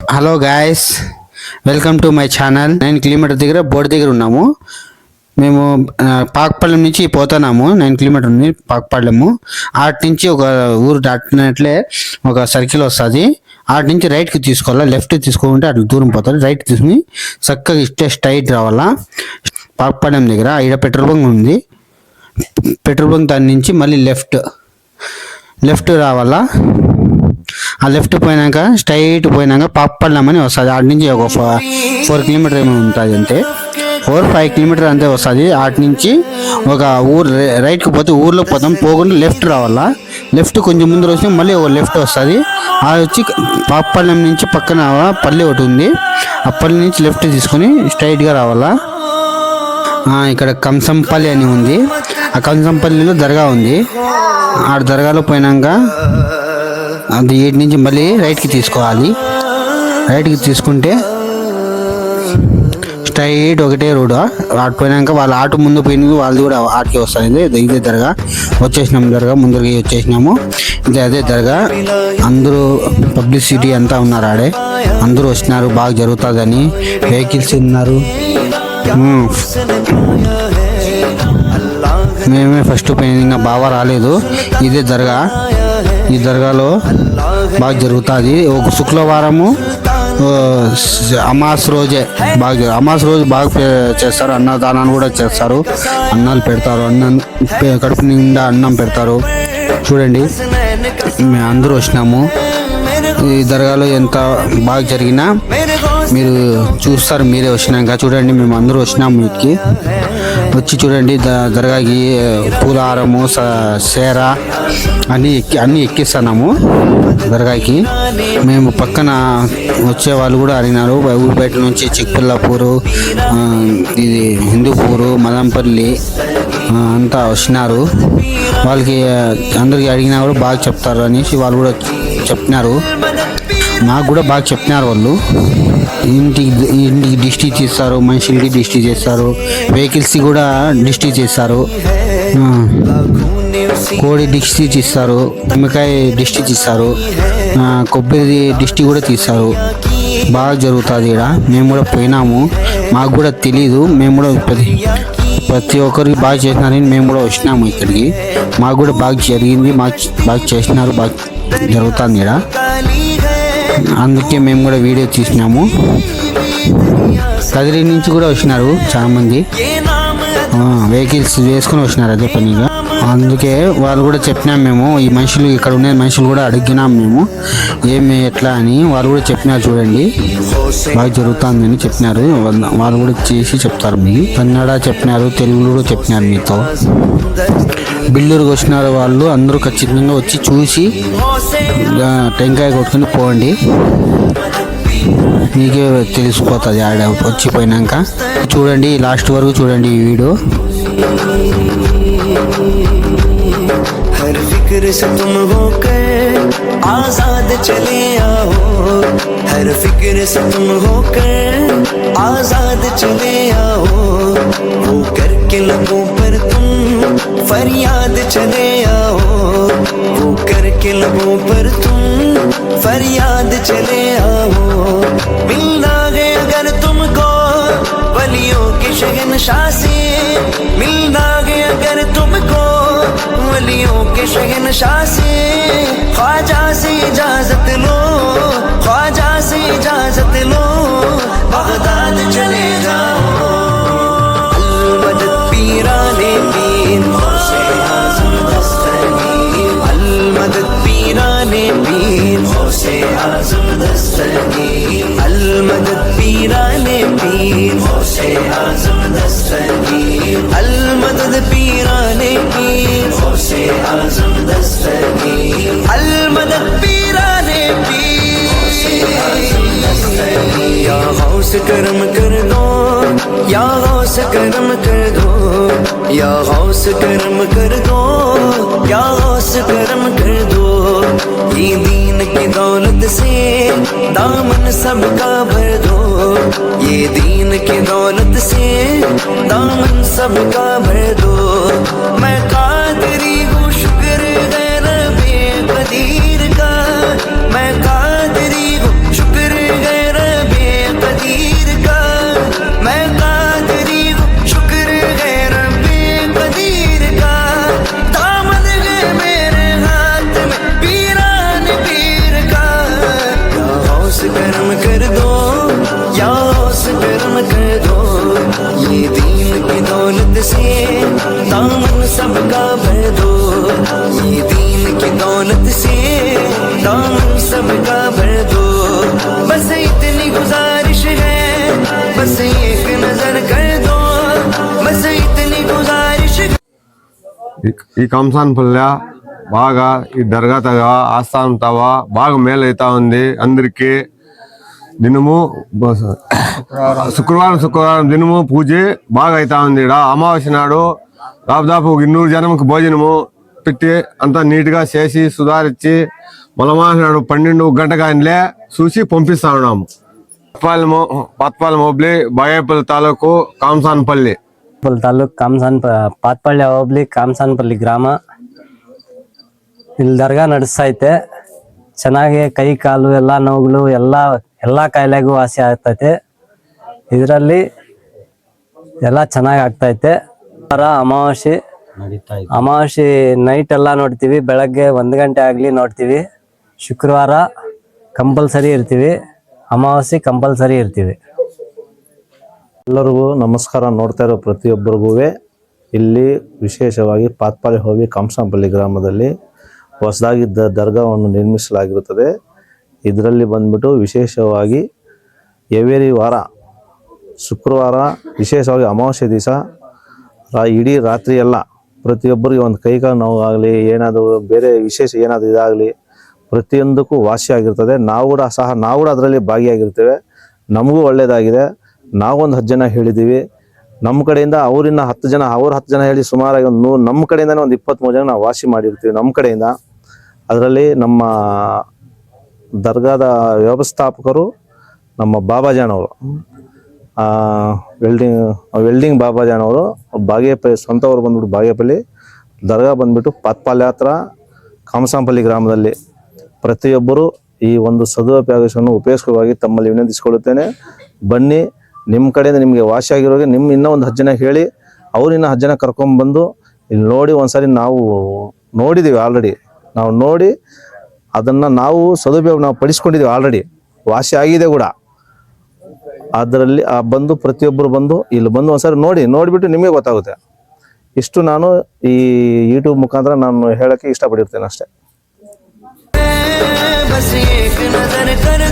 Hello guys, welcome to my channel. 9 kilometre దగ్గర board దగ్గర ఉన్నాము. మేము పాకపాలెం నుంచి పోతున్నాము. 9 కిలోమీటర్ ఉంది పాకపాలెము. ఆటి నుంచి ఒక ఊరు దాటినట్లే ఒక సర్కిల్ వస్తుంది. ఆటి నుంచి రైట్కి తీసుకోవాలా, లెఫ్ట్ తీసుకుంటే అట్లా దూరం పోతుంది. రైట్ తీసుకుని చక్కగా ఇట్టే స్ట్రైట్ రావాలా. పాకపాలెం దగ్గర ఇక్కడ పెట్రోల్ బంక్ ఉంది. పెట్రోల్ బంక్ దాని నుంచి మళ్ళీ లెఫ్ట్ రావాలా. ఆ లెఫ్ట్ పోయినాక స్ట్రైట్ పోయినాక పాకపాలెం అని వస్తుంది. ఆటి నుంచి ఒక 4 కిలోమీటర్ ఏమో ఉంటుంది, అంతే 4-5 కిలోమీటర్ అంతే వస్తుంది. ఆటి నుంచి ఒక ఊరు రైట్కి పోతే ఊర్లోకి పోతాం. పోకుండా లెఫ్ట్ రావాలా. లెఫ్ట్ కొంచెం ముందు వచ్చి మళ్ళీ ఒక లెఫ్ట్ వస్తుంది. అది వచ్చి పాకపాలెం నుంచి పక్కన పల్లి ఒకటి ఉంది. ఆ పల్లి నుంచి లెఫ్ట్ తీసుకొని స్ట్రైట్గా రావాలా. ఇక్కడ కంసంపల్లి అని ఉంది. ఆ కంసంపల్లిలో దర్గా ఉంది. ఆ దర్గాలో పోయినాక అది ఏటి నుంచి మళ్ళీ రైట్కి తీసుకోవాలి. రైట్కి తీసుకుంటే స్ట్రైట్ ఒకటే రోడ్. ఆడిపోయినాక వాళ్ళ ఆటో ముందు పోయినది వాళ్ళది కూడా ఆటకి వస్తుంది. ఇదే దర్గా వచ్చేసినాము. దర్గా ముందరికి వచ్చేసినాము. అదే దర్గా. అందరూ పబ్లిసిటీ అంతా ఉన్నారు. ఆడే అందరూ వచ్చినారు, బాగా జరుగుతుందని. వెహికల్స్ ఉన్నారు. మేమే ఫస్ట్ పోయింది, ఇంకా బాగా రాలేదు. ఇదే దర్గా. ఈ దర్గాలో బాగా జరుగుతుంది. ఒక శుక్రవారము అమాస్ రోజే అమాస్ రోజు బాగా చేస్తారు. అన్నదానాన్ని కూడా చేస్తారు. అన్నాలు పెడతారు. కడుపు నిండా అన్నం పెడతారు. చూడండి, మేము అందరూ వచ్చినాము. ఈ దర్గాలో ఎంత బాగా జరిగినా మీరు చూస్తారు, మీరే వచ్చినాక. చూడండి, మేము అందరూ వచ్చినాము. వీటికి వచ్చి చూడండి, దర్గాకి పూలహారము, సేర అన్నీ ఎక్కిస్తున్నాము దర్గాకి. మేము పక్కన వచ్చే వాళ్ళు కూడా అడిగినారు. ఊరి బయట నుంచి చిక్పల్లాపూరు, ఇది హిందూపూరు, మదంపల్లి అంతా వచ్చినారు. వాళ్ళకి అందరికి అడిగినా కూడా బాగా చెప్తారు అనేసి వాళ్ళు కూడా చెప్పినారు. నాకు కూడా బాగా చెప్పినారు వాళ్ళు. ఇంటికి డిస్ట్రిక్ట్ చేస్తారు, మనుషులకి డిస్ట్రిక్ట్ చేస్తారు, వెహికల్స్కి కూడా డిస్ట్రిక్ట్ చేస్తారు, కోడి డిస్ట్రిక్ట్ ఇస్తారు, నిమ్మకాయ డిస్ట్రిక్ట్ ఇస్తారు, కొబ్బరి డిస్ట్రిక్ట్ కూడా తీస్తారు. బాగా జరుగుతుంది ఇక్కడ. మేము కూడా పోయినాము. మాకు కూడా తెలీదు. మేము కూడా ప్రతి ఒక్కరికి బాగా చేసినారని మేము కూడా వచ్చినాము ఇక్కడికి. మాకు కూడా బాగా జరిగింది. బాగా చేసినారు, బాగా జరుగుతుంది ఇక్కడ. అందుకే మేము కూడా వీడియో తీసినాము. కదిరి నుంచి కూడా వచ్చినారు చాలామంది. వెహికల్స్ వేసుకొని వచ్చినారు అదే పనిగా. అందుకే వాళ్ళు కూడా చెప్పినాం మేము. ఈ మనుషులు ఇక్కడ ఉండే మనుషులు కూడా అడిగినాం మేము ఏమి ఎట్లా అని. వాళ్ళు కూడా చెప్పినారు. చూడండి, బాగా జరుగుతుందని చెప్పినారు. వాళ్ళు కూడా చేసి చెప్తారు. మీకు కన్నడ చెప్పినారు, తెలుగులో కూడా చెప్పినారు మీతో. బిల్లూరుకి వచ్చినారు వాళ్ళు. అందరూ ఖచ్చితంగా వచ్చి చూసి టెంకాయ కొట్టుకుని పోండి. మీకే తెలిసిపోతుంది ఆడ వచ్చిపోయినాక. చూడండి, లాస్ట్ వరకు చూడండి ఈ వీడియో. हर फिक्र से तुम होकर आजाद चले आओ, हर फिक्र से तुम होकर आजाद चले आओ, वो करके लबों पर तुम फरियाद चले आओ, वो करके लबों पर तुम फरियाद चले आओ। मिलना है अगर तुमको वलियों के शहंशाह से, मिलना है अगर तुमको वलियों के शहंशाह से, ख्वाजा से इजाजत लो, ख्वाजा से इजाजत लो, बगदाद चले जाओ। अलमदद पीराने पीर गौसे आज़म दस्तगीर, अलमदद पीराने पीर गौसे आज़म दस्तगीर, अलमदद पीराने पीर गौसे आज़म दस्तगीर, अलमदद पीराने पीर गौसे आज़म दस्तगीर, अलमदद पीराने पीर गौसे आज़म दस्तगीर। या गौस करम कर दो, या गौस करम कर दो, या गौस करम कर दो, या गौस करम कर दो। ये दीन की दौलत से दामन सबका भर दो, ये दीन की दौलत से दामन सबका भर दो। मैं कादरी हूँ शुक्र है रबे कदीर का, मैं कादरी हूँ शुक्र है ఈ కంసాన్పల్లె బాగా ఈ దర్గా తగ ఆస్థానం తవ బాగా మేలైతా ఉంది అందరికీ. దినము శుక్రవారం దినము పూజ బాగా అవుతా ఉంది. ఈడ అమావాస్య నాడు దాదాపు 200 జనంకి భోజనము పెట్టి అంతా నీట్గా చేసి సుధారించి మలమాస నాడు 12 గంటగానిలే చూసి పంపిస్తా ఉన్నాము. పాత్పాలెం హోబ్లి బాగేపల్లి తాలూకు కాంసాన్పల్లి ತಾಲೂಕು ಪಾತ್ಪಳ್ಳಿ ಹೋಬ್ಳಿ ಕಾಮಸಾನಪಲ್ಲಿ ಗ್ರಾಮ. ಇಲ್ಲಿ ದರ್ಗಾ ನಡೆಸ್ತೈತೆ. ಚೆನ್ನಾಗಿ ಕೈ ಕಾಲು ಎಲ್ಲ ನೋವುಗಳು ಎಲ್ಲ ಕಾಯಿಲೆಗೂ ವಾಸಿ ಆಗ್ತೈತೆ. ಇದರಲ್ಲಿ ಎಲ್ಲ ಚೆನ್ನಾಗಿ ಆಗ್ತೈತೆ. ಅಮಾವಾಸ್ಯೆ ನೈಟ್ ಎಲ್ಲ ನೋಡ್ತೀವಿ, ಬೆಳಗ್ಗೆ 1 ಗಂಟೆ ಆಗಲಿ ನೋಡ್ತೀವಿ. ಶುಕ್ರವಾರ ಕಂಪಲ್ಸರಿ ಇರ್ತೀವಿ, ಅಮಾವಾಸ್ಯೆ ಕಂಪಲ್ಸರಿ ಇರ್ತೀವಿ. ಎಲ್ಲರಿಗೂ ನಮಸ್ಕಾರ. ನೋಡ್ತಾ ಇರೋ ಪ್ರತಿಯೊಬ್ಬರಿಗೂ ಇಲ್ಲಿ ವಿಶೇಷವಾಗಿ ಪಾತ್ಪಾಳಿ ಹೋಗಿ ಕಾಮಸಾನಪಲ್ಲಿ ಗ್ರಾಮದಲ್ಲಿ ಹೊಸದಾಗಿ ದರ್ಗಾವನ್ನು ನಿರ್ಮಿಸಲಾಗಿರುತ್ತದೆ. ಇದರಲ್ಲಿ ಬಂದ್ಬಿಟ್ಟು ವಿಶೇಷವಾಗಿ ಎವ್ರಿ ವಾರ ಶುಕ್ರವಾರ ವಿಶೇಷವಾಗಿ ಅಮಾವಾಸ್ಯೆ ದಿವಸ ಇಡೀ ರಾತ್ರಿ ಎಲ್ಲ ಪ್ರತಿಯೊಬ್ಬರಿಗೆ ಒಂದು ಕೈಕಾಲು ನೋವು ಆಗಲಿ ಏನಾದರೂ ಬೇರೆ ವಿಶೇಷ ಏನಾದರೂ ಇದಾಗಲಿ ಪ್ರತಿಯೊಂದಕ್ಕೂ ವಾಸಿ ಆಗಿರ್ತದೆ. ನಾವು ಕೂಡ ಅದರಲ್ಲಿ ಭಾಗಿಯಾಗಿರ್ತೇವೆ. ನಮಗೂ ಒಳ್ಳೆಯದಾಗಿದೆ. ನಾವೊಂದು 10 ಜನ ಹೇಳಿದ್ದೀವಿ. ನಮ್ಮ ಕಡೆಯಿಂದ ಅವರಿನ್ನ 10 ಜನ, ಅವ್ರು 10 ಜನ ಹೇಳಿ ಸುಮಾರಾಗಿ ನಮ್ಮ ಕಡೆಯಿಂದನೇ ಒಂದು 23 ಜನ ನಾವು ವಾಸಿ ಮಾಡಿರ್ತೀವಿ ನಮ್ಮ ಕಡೆಯಿಂದ. ಅದರಲ್ಲಿ ನಮ್ಮ ದರ್ಗಾದ ವ್ಯವಸ್ಥಾಪಕರು ನಮ್ಮ ಬಾಬಾಜಾನವರು, ವೆಲ್ಡಿಂಗ್ ಬಾಬಾಜಾನವರು ಬಾಗೇಪಲ್ಲಿ ಸ್ವಂತವರು ಬಂದ್ಬಿಟ್ಟು ಬಾಗೇಪಲ್ಲಿ ದರ್ಗಾ ಬಂದ್ಬಿಟ್ಟು ಪಾತ್ಪಾಲ್ಯ ಹತ್ರ ಕಾಮಸಾನಪಲ್ಲಿ ಗ್ರಾಮದಲ್ಲಿ. ಪ್ರತಿಯೊಬ್ಬರು ಈ ಒಂದು ಸದುಪಯೋಗವನ್ನು ಉಪಯೋಗಿಸುವಾಗಿ ತಮ್ಮಲ್ಲಿ ವಿನಂತಿಸಿಕೊಳ್ಳುತ್ತೇನೆ. ಬನ್ನಿ, ನಿಮ್ಮ ಕಡೆಯಿಂದ ನಿಮಗೆ ವಾಸಿ ಆಗಿರೋಗೆ ನಿಮ್ಮ ಇನ್ನೂ ಒಂದು 10 ಜನ ಹೇಳಿ ಅವ್ರಿನ್ನ 10 ಜನ ಕರ್ಕೊಂಡ್ಬಂದು ಇಲ್ಲಿ ನೋಡಿ. ಒಂದ್ಸರಿ ನಾವು ನೋಡಿದ್ದೀವಿ ಆಲ್ರೆಡಿ, ನಾವು ನೋಡಿ ಅದನ್ನು ನಾವು ಸದುಪಯೋಗ ನಾವು ಪಡಿಸ್ಕೊಂಡಿದ್ದೀವಿ ಆಲ್ರೆಡಿ, ವಾಸಿ ಆಗಿದೆ ಕೂಡ. ಅದರಲ್ಲಿ ಬಂದು ಪ್ರತಿಯೊಬ್ಬರು ಬಂದು ಇಲ್ಲಿ ಬಂದು ಒಂದ್ಸರಿ ನೋಡಿಬಿಟ್ಟು ನಿಮಗೆ ಗೊತ್ತಾಗುತ್ತೆ. ಇಷ್ಟು ನಾನು ಈ ಯೂಟ್ಯೂಬ್ ಮುಖಾಂತರ ನಾನು ಹೇಳೋಕ್ಕೆ ಇಷ್ಟಪಟ್ಟಿರ್ತೇನೆ ಅಷ್ಟೇ. बस एक नजर कर